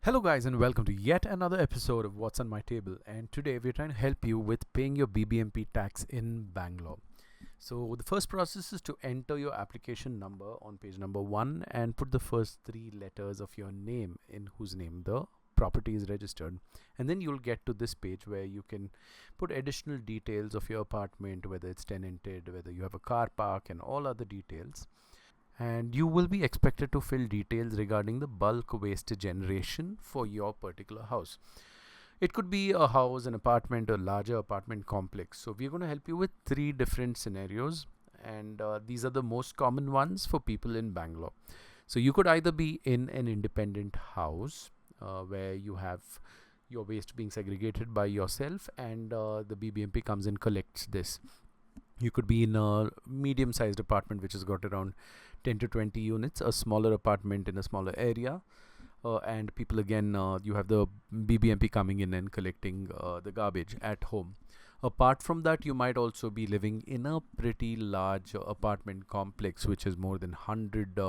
Hello, guys, and welcome to yet another episode of What's on My Table. And today we're trying to help you with paying your BBMP tax in Bangalore. So, the first process is to enter your application number on page number 1 and put the first three letters of your name in whose name the property is registered. And then you'll get to this page where you can put additional details of your apartment, whether it's tenanted, whether you have a car park, and all other details. And you will be expected to fill details regarding the bulk waste generation for your particular house. It could be a house, an apartment, a larger apartment complex. So we're going to help you with three different scenarios, and these are the most common ones for people in Bangalore. So you could either be in an independent house where you have your waste being segregated by yourself, and the BBMP comes and collects this. You could be in a medium sized apartment which has got around 10 to 20 units, a smaller apartment in a smaller area. And people again, you have the BBMP coming in and collecting the garbage at home. Apart from that, you might also be living in a pretty large apartment complex which is more than 100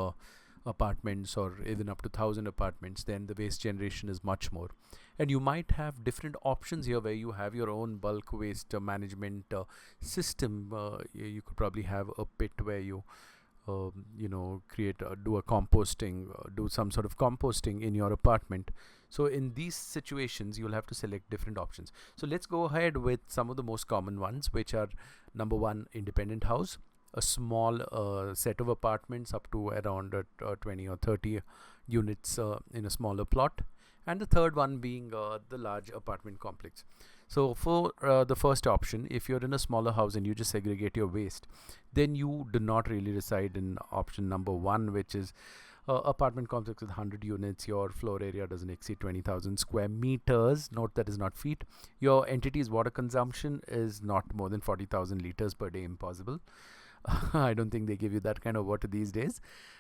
apartments or even up to 1,000 apartments. Then the waste generation is much more, and you might have different options here where you have your own bulk waste management system. You could probably have a pit where you create do a composting, do some sort of composting in your apartment. So in these situations you'll have to select different options. So let's go ahead with some of the most common ones, which are: number one, independent house, a small set of apartments up to around 20 or 30 units in a smaller plot, and the third one being the large apartment complex. So for the first option, if you're in a smaller house and you just segregate your waste, then you do not really reside in option number one, which is apartment complex with 100 units. Your floor area doesn't exceed 20,000 square meters. Note that is not feet. Your entity's water consumption is not more than 40,000 liters per day. Impossible. I don't think they give you that kind of water these days.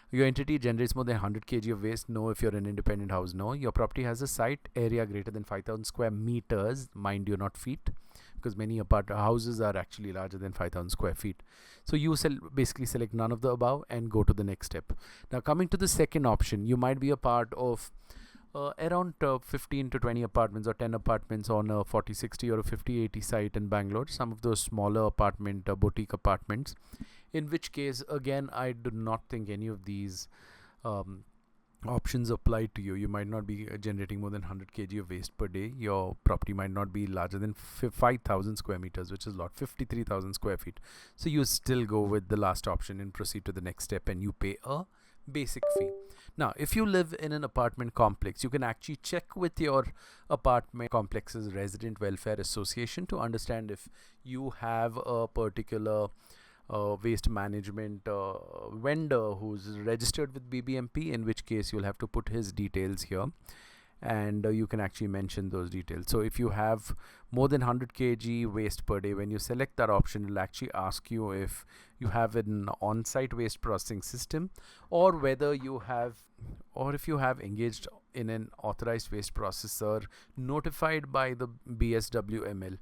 Your entity generates more than 100 kg of waste. No. If you're an independent house, no. Your property has a site area greater than 5,000 square meters. Mind you, not feet, because many houses are actually larger than 5,000 square feet. So you basically select none of the above and go to the next step. Now, coming to the second option, you might be a part of around 15 to 20 apartments or 10 apartments on a 40/60 or a 50/80 site in Bangalore. Some of those smaller boutique apartments, in which case again I do not think any of these um, options apply to you. You might not be generating more than 100 kg of waste per day. Your property might not be larger than 5,000 square meters, which is a lot, 53,000 square feet. So you still go with the last option and proceed to the next step, and you pay a basic fee. Now, if you live in an apartment complex, you can actually check with your apartment complex's resident welfare association to understand if you have a particular waste management vendor who's registered with BBMP, in which case you'll have to put his details here, and you can actually mention those details. So if you have more than 100 kg waste per day, when you select that option, it'll actually ask you if you have an on-site waste processing system, or whether you have, or if you have engaged in an authorized waste processor notified by the BSWML,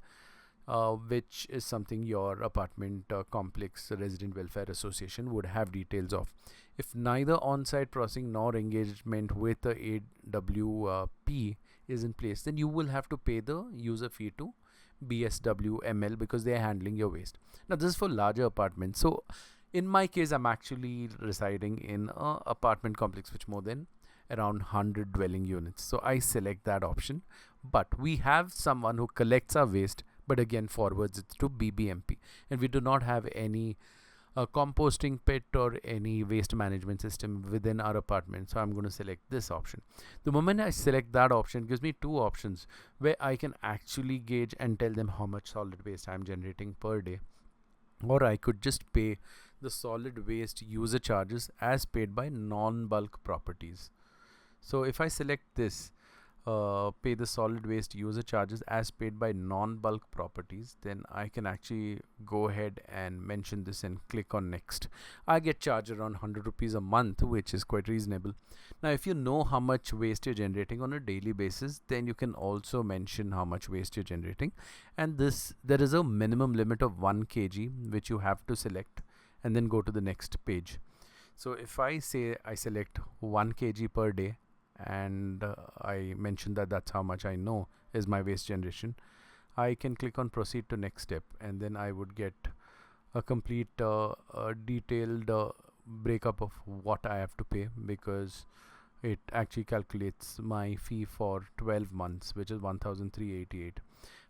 which is something your apartment complex resident welfare association would have details of. If neither on-site processing nor engagement with the AWP is in place, then you will have to pay the user fee to BSWML because they are handling your waste. Now, this is for larger apartments. So in my case, I'm actually residing in an apartment complex which more than around 100 dwelling units. So I select that option. But we have someone who collects our waste, but again forwards it to BBMP, and we do not have any composting pit or any waste management system within our apartment. So I'm going to select this option. The moment I select that option, it gives me two options where I can actually gauge and tell them how much solid waste I'm generating per day, or I could just pay the solid waste user charges as paid by non-bulk properties. So if I select this, pay the solid waste user charges as paid by non-bulk properties, then I can actually go ahead and mention this and click on next. I get charged around 100 rupees a month, which is quite reasonable. Now, if you know how much waste you're generating on a daily basis, then you can also mention how much waste you're generating, and there is a minimum limit of 1 kg which you have to select, and then go to the next page. So if I say I select 1 kg per day and I mentioned that that's how much I know is my waste generation, I can click on proceed to next step, and then I would get a complete detailed breakup of what I have to pay, because it actually calculates my fee for 12 months, which is 1388.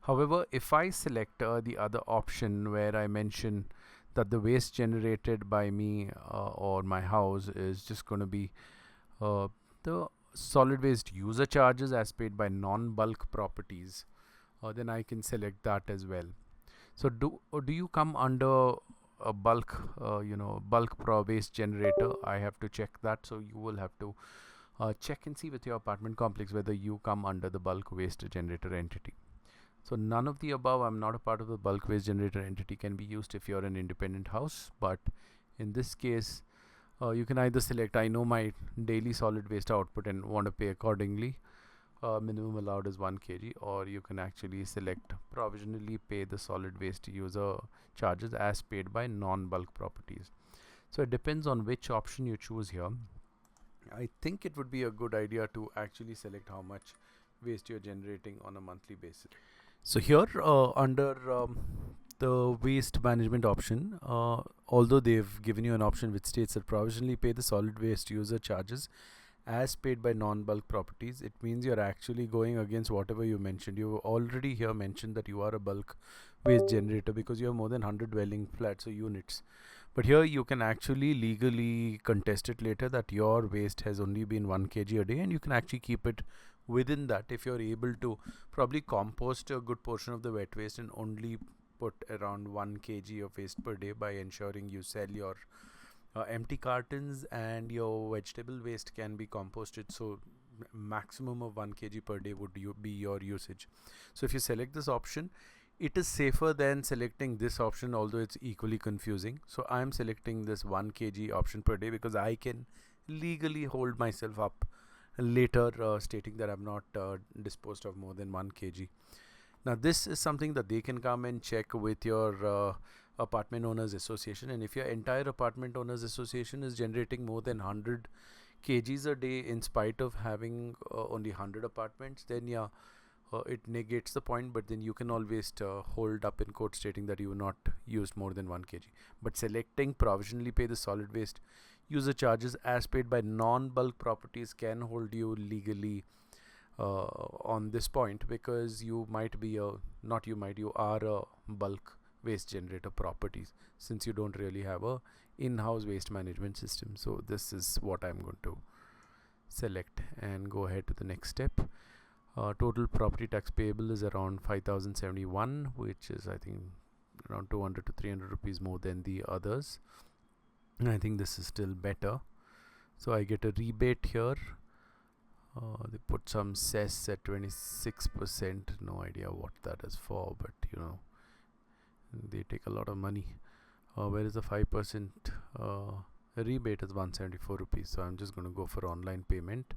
However, if I select the other option where I mention that the waste generated by me or my house is just going to be uh, the solid waste user charges as paid by non-bulk properties, then I can select that as well. So do you come under a bulk bulk pro waste generator? I have to check that, so you will have to check and see with your apartment complex whether you come under the bulk waste generator entity. So none of the above, I'm not a part of the bulk waste generator entity, can be used if you're an independent house. But in this case, you can either select I know my daily solid waste output and want to pay accordingly, minimum allowed is 1 kg, or you can actually select provisionally pay the solid waste user charges as paid by non-bulk properties. So it depends on which option you choose here. I think it would be a good idea to actually select how much waste you're generating on a monthly basis. So here under the waste management option, although they've given you an option which states that provisionally pay the solid waste user charges as paid by non-bulk properties, it means you're actually going against whatever you mentioned. You already here mentioned that you are a bulk waste generator because you have more than 100 dwelling flats or units. But here you can actually legally contest it later that your waste has only been 1 kg a day, and you can actually keep it within that if you're able to probably compost a good portion of the wet waste and only put around 1 kg of waste per day by ensuring you sell your empty cartons, and your vegetable waste can be composted, so maximum of 1 kg per day would be your usage. So if you select this option, it is safer than selecting this option, although it's equally confusing. So I'm selecting this 1 kg option per day because I can legally hold myself up later stating that I'm not disposed of more than 1 kg. Now this is something that they can come and check with your apartment owners association, and if your entire apartment owners association is generating more than 100 kgs a day in spite of having only 100 apartments, then yeah, it negates the point, but then you can always hold up in court stating that you have not used more than 1 kg. But selecting provisionally pay the solid waste user charges as paid by non-bulk properties can hold you legally on this point, because you might be you are a bulk waste generator properties, since you don't really have a in-house waste management system. So this is what I'm going to select and go ahead to the next step. Total property tax payable is around 5071, which is I think around 200 to 300 rupees more than the others, and I think this is still better. So I get a rebate here. They put some cess at 26%, no idea what that is for, but you know, they take a lot of money. Where is the 5% rebate is 174 rupees. So I'm just going to go for online payment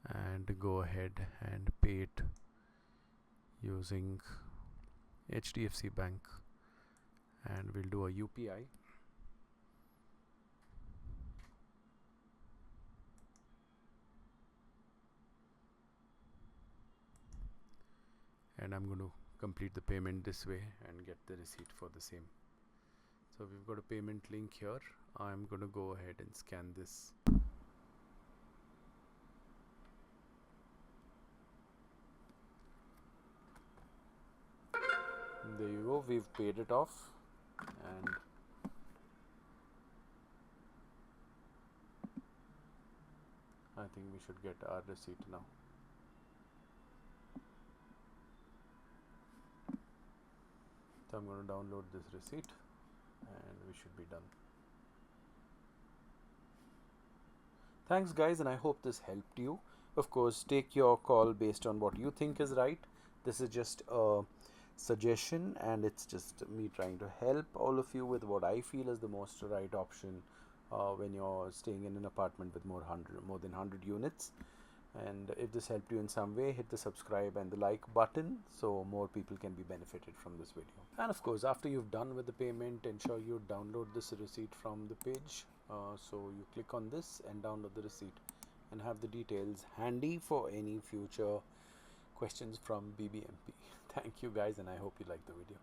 and go ahead and pay it using HDFC Bank, and we'll do a UPI. And I'm going to complete the payment this way and get the receipt for the same. So we've got a payment link here. I'm going to go ahead and scan this. There you go, we've paid it off, and I think we should get our receipt now. So I'm going to download this receipt and we should be done. Thanks guys, and I hope this helped you. Of course, take your call based on what you think is right. This is just a suggestion, and it's just me trying to help all of you with what I feel is the most right option when you're staying in an apartment with more than 100 units. And if this helped you in some way, hit the subscribe and the like button so more people can be benefited from this video. And of course, after you've done with the payment, ensure you download this receipt from the page So you click on this and download the receipt and have the details handy for any future questions from BBMP. Thank you guys, and I hope you like the video.